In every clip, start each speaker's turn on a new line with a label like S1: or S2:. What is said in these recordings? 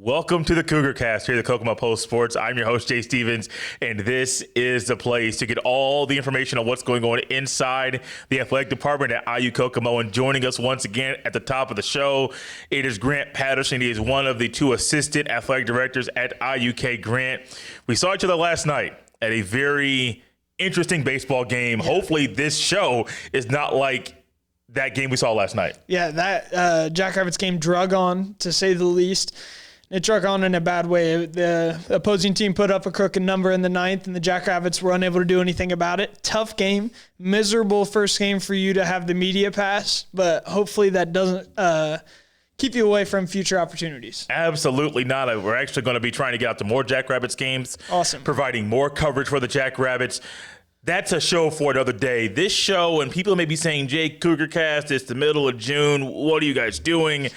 S1: Welcome to the Cougar Cast here at the Kokomo Post Sports. I'm your host, Jay Stevens, and this is the place to get all the information on what's going on inside the athletic department at IU Kokomo. And joining us once again at the top of the show, it is Grant Patterson. He is one of the two assistant athletic directors at IUK. Grant, we saw each other last night at a very interesting baseball game. Yeah. Hopefully this show is not like that game we saw last night.
S2: Yeah, that Jackrabbits game drug on, to say the least. It drug on in a bad way. The opposing team put up a crooked number in the ninth, and the Jackrabbits were unable to do anything about it. Tough game. Miserable first game for you to have the media pass, but hopefully that doesn't keep you away from future opportunities.
S1: Absolutely not. We're actually going to be trying to get out to more Jackrabbits games.
S2: Awesome.
S1: Providing more coverage for the Jackrabbits. That's a show for another day. This show, and people may be saying, Jay, Cougar Cast, it's the middle of June. What are you guys doing?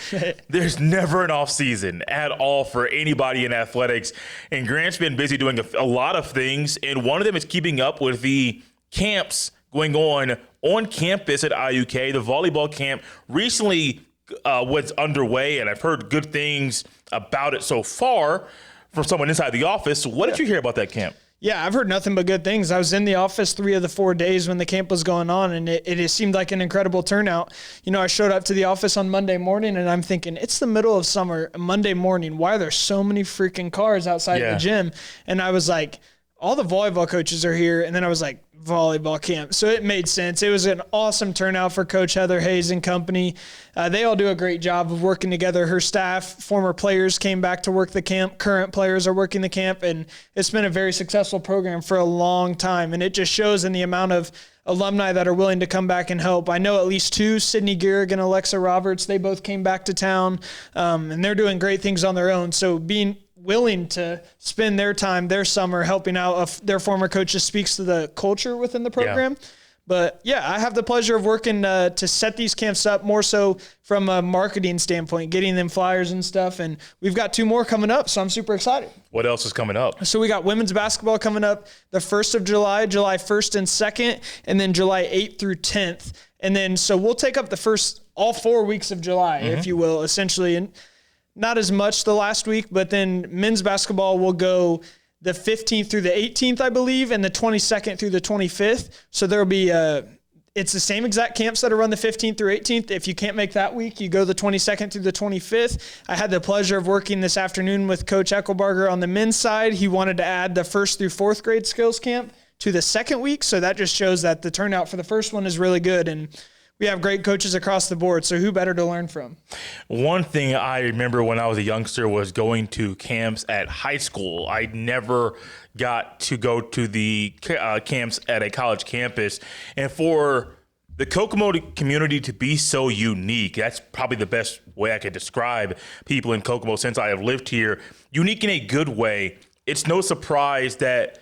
S1: There's never an off season at all for anybody in athletics. And Grant's been busy doing a lot of things. And one of them is keeping up with the camps going on campus at IUK. The volleyball camp recently was underway, and I've heard good things about it so far from someone inside the office. What did you hear about that camp?
S2: Yeah, I've heard nothing but good things. I was in the office 3 of the 4 days when the camp was going on, and it seemed like an incredible turnout. You know, I showed up to the office on Monday morning, and I'm thinking, it's the middle of summer, Monday morning. Why are there so many freaking cars outside the gym? And I was like, all the volleyball coaches are here. And then I was like, volleyball camp. So it made sense. It was an awesome turnout for Coach Heather Hayes and company. They all do a great job of working together. Her staff, former players came back to work the camp. Current players are working the camp. And it's been a very successful program for a long time. And it just shows in the amount of alumni that are willing to come back and help. I know at least 2, Sydney Gehrig and Alexa Roberts, they both came back to town. And they're doing great things on their own. So being willing to spend their time, their summer, helping out their former coaches speaks to the culture within the program. Yeah. But, yeah, I have the pleasure of working to set these camps up more so from a marketing standpoint, getting them flyers and stuff. And we've got 2 more coming up, so I'm super excited.
S1: What else is coming up?
S2: So we got women's basketball coming up the 1st of July, July 1st and 2nd, and then July 8th through 10th. And then so we'll take up all 4 weeks of July, if you will, essentially. And not as much the last week, but then men's basketball will go the 15th through the 18th, I believe, and the 22nd through the 25th. So there'll be it's the same exact camps that are run the 15th through 18th. If you can't make that week, you go the 22nd through the 25th. I had the pleasure of working this afternoon with Coach Eckelbarger on the men's side. He wanted to add the 1st through 4th grade skills camp to the second week. So that just shows that the turnout for the first one is really good. And we have great coaches across the board, so who better to learn from? One
S1: thing I remember when I was a youngster was going to camps at high school. I never got to go to the camps at a college campus. And for the Kokomo community to be so unique, that's probably the best way I could describe people in Kokomo since I have lived here. Unique in a good way. It's no surprise that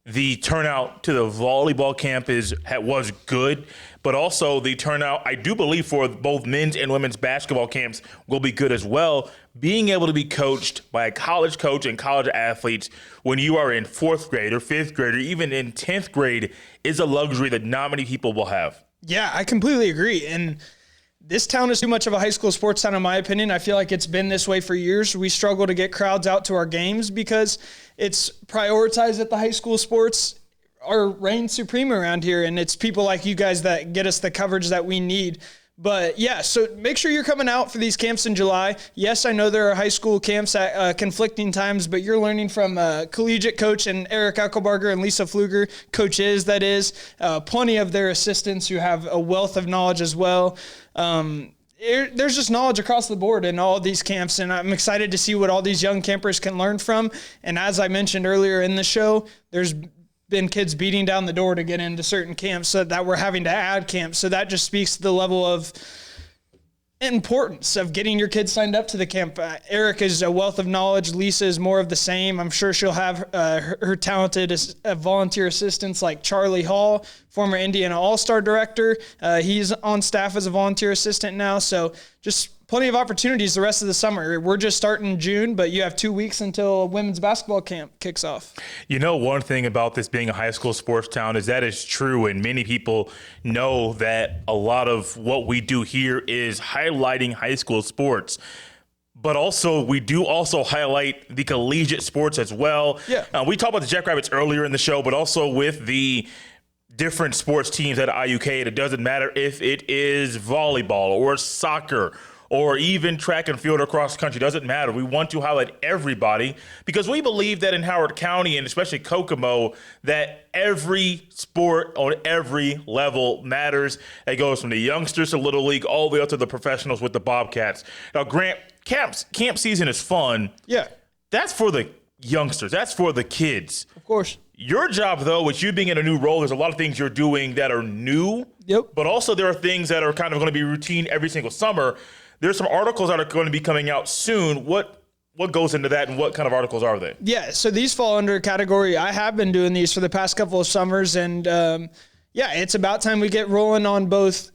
S1: the turnout to the volleyball camp was good, but also the turnout, I do believe, for both men's and women's basketball camps will be good as well. Being able to be coached by a college coach and college athletes when you are in 4th grade or 5th grade or even in 10th grade is a luxury that not many people will have.
S2: Yeah, I completely agree. And this town is too much of a high school sports town, in my opinion. I feel like it's been this way for years. We struggle to get crowds out to our games because it's prioritized that the high school sports are reign supreme around here, and it's people like you guys that get us the coverage that we need. But, yeah, so make sure you're coming out for these camps in July. Yes, I know there are high school camps at conflicting times, but you're learning from collegiate coach and Eric Eckelbarger and Lisa Pfluger, coaches, that is, plenty of their assistants who have a wealth of knowledge as well. There's just knowledge across the board in all of these camps, and I'm excited to see what all these young campers can learn from. And as I mentioned earlier in the show, there's been kids beating down the door to get into certain camps so that we're having to add camps. So that just speaks to the level of importance of getting your kids signed up to the camp. Eric is a wealth of knowledge. Lisa is more of the same. I'm sure she'll have her talented volunteer assistants like Charlie Hall, former Indiana All-Star director. He's on staff as a volunteer assistant now. So just plenty of opportunities the rest of the summer. We're just starting in June, but you have 2 weeks until women's basketball camp kicks off.
S1: You know, one thing about this being a high school sports town is that is true, and many people know that a lot of what we do here is highlighting high school sports. but also we do also highlight the collegiate sports as well.
S2: Yeah.
S1: We talked about the Jackrabbits earlier in the show, but also with the different sports teams at IUK. It doesn't matter if it is volleyball or soccer or even track and field or cross country. It doesn't matter. We want to highlight everybody because we believe that in Howard County and especially Kokomo that every sport on every level matters. It goes from the youngsters to Little League all the way up to the professionals with the Bobcats. Now, Grant, camp season is fun.
S2: Yeah.
S1: That's for the youngsters. That's for the kids.
S2: Of course.
S1: Your job, though, with you being in a new role, there's a lot of things you're doing that are new.
S2: Yep.
S1: But also there are things that are kind of going to be routine every single summer. There's some articles that are going to be coming out soon. What goes into that and what kind of articles are they?
S2: Yeah, so these fall under a category. I have been doing these for the past couple of summers. And, it's about time we get rolling on both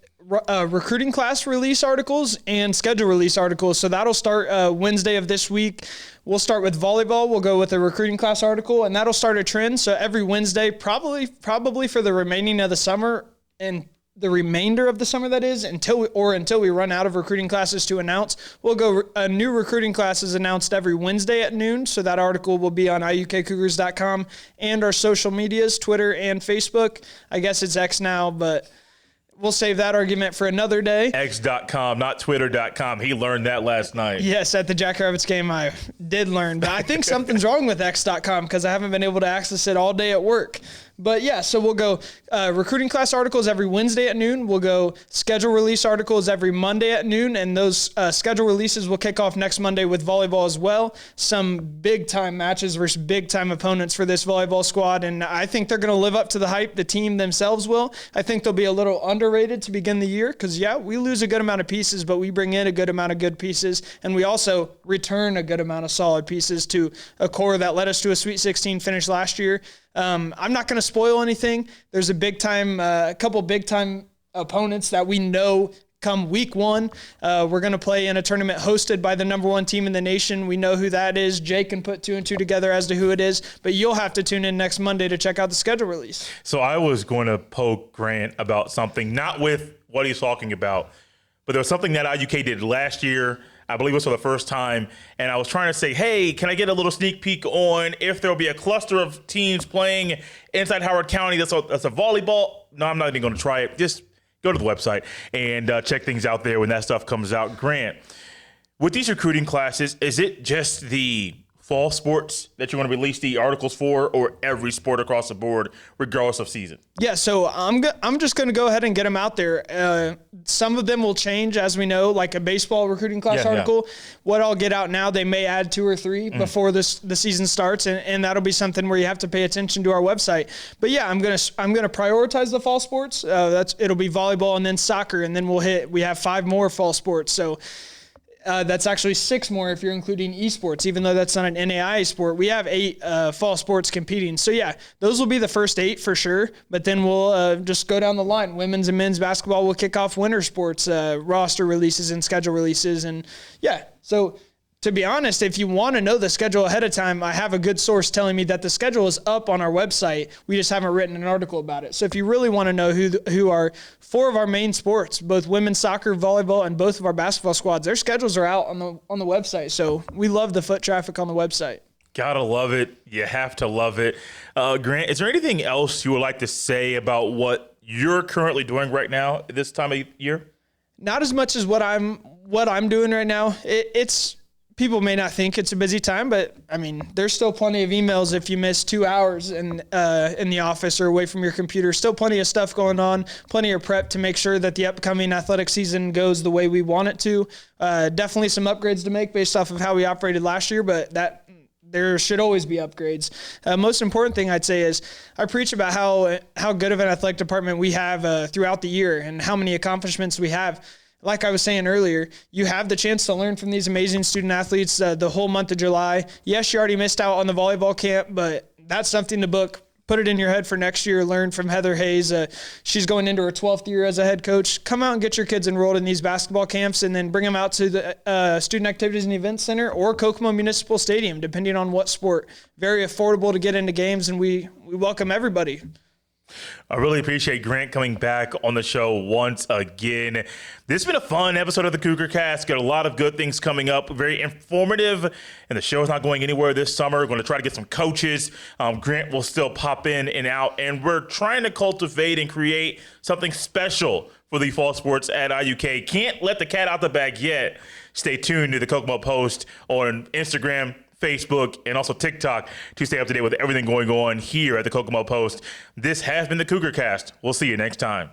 S2: recruiting class release articles and schedule release articles. So that'll start Wednesday of this week. We'll start with volleyball. We'll go with a recruiting class article, and that'll start a trend. So every Wednesday, probably for the remaining of the summer and the remainder of the summer, that is, until we run out of recruiting classes to announce, we'll go a new recruiting class is announced every Wednesday at noon. So that article will be on iukcougars.com and our social medias, Twitter and Facebook. I guess it's X now, but we'll save that argument for another day.
S1: X.com, not Twitter.com. He learned that last night.
S2: Yes, at the Jackrabbits game I did learn. But I think something's wrong with X.com because I haven't been able to access it all day at work. But yeah, so we'll go recruiting class articles every Wednesday at noon. We'll go schedule release articles every Monday at noon. And those schedule releases will kick off next Monday with volleyball as well. Some big-time matches versus big-time opponents for this volleyball squad. And I think they're going to live up to the hype. The team themselves will. I think they'll be a little underrated to begin the year because, we lose a good amount of pieces, but we bring in a good amount of good pieces. And we also return a good amount of solid pieces to a core that led us to a Sweet 16 finish last year. I'm not going to spoil anything. There's a couple big-time opponents that we know come week one. We're going to play in a tournament hosted by the number one team in the nation. We know who that is. Jake can put 2 and 2 together as to who it is, but you'll have to tune in next Monday to check out the schedule release.
S1: So I was going to poke Grant about something, not with what he's talking about, but there was something that IUK did last year. I believe it was for the first time. And I was trying to say, hey, can I get a little sneak peek on if there'll be a cluster of teams playing inside Howard County that's a volleyball? No, I'm not even going to try it. Just go to the website and check things out there when that stuff comes out. Grant, with these recruiting classes, is it just the fall sports that you want to release the articles for, or every sport across the board, regardless of season? Yeah,
S2: so I'm just going to go ahead and get them out there. Some of them will change, as we know, like a baseball recruiting class article. What I'll get out now, they may add 2 or 3 before the season starts, and that'll be something where you have to pay attention to our website. But yeah, I'm gonna prioritize the fall sports. It'll be volleyball and then soccer, and then we have 5 more fall sports. So. That's actually 6 more if you're including esports, even though that's not an NAIA sport. We have 8 fall sports competing. So, yeah, those will be the first 8 for sure. But then we'll just go down the line. Women's and men's basketball will kick off winter sports, roster releases and schedule releases. And, yeah, so to be honest, if you want to know the schedule ahead of time, I have a good source telling me that the schedule is up on our website. We just haven't written an article about it. So if you really want to know who are 4 of our main sports, both women's soccer, volleyball, and both of our basketball squads, their schedules are out on the website. So we love the foot traffic on the website.
S1: Gotta love it. You have to love it. Grant, is there anything else you would like to say about what you're currently doing right now at this time of year?
S2: Not as much as what I'm doing right now. People may not think it's a busy time, but I mean, there's still plenty of emails if you miss 2 hours in the office or away from your computer. Still plenty of stuff going on, plenty of prep to make sure that the upcoming athletic season goes the way we want it to. Definitely some upgrades to make based off of how we operated last year, but there should always be upgrades. Most important thing I'd say is I preach about how good of an athletic department we have throughout the year and how many accomplishments we have. Like I was saying earlier, you have the chance to learn from these amazing student athletes the whole month of July. Yes, you already missed out on the volleyball camp, but that's something to book. Put it in your head for next year. Learn from Heather Hayes. She's going into her 12th year as a head coach. Come out and get your kids enrolled in these basketball camps and then bring them out to the Student Activities and Events Center or Kokomo Municipal Stadium, depending on what sport. Very affordable to get into games, and we welcome everybody.
S1: I really appreciate Grant coming back on the show once again. This has been a fun episode of the Cougar Cast. Got a lot of good things coming up. Very informative, and the show is not going anywhere this summer. We're going to try to get some coaches. Grant will still pop in and out, and we're trying to cultivate and create something special for the fall sports at IUK. Can't let the cat out the bag yet. Stay tuned to the Kokomo Post on Instagram, Facebook, and also TikTok to stay up to date with everything going on here at the Kokomo Post. This has been the Cougar Cast. We'll see you next time.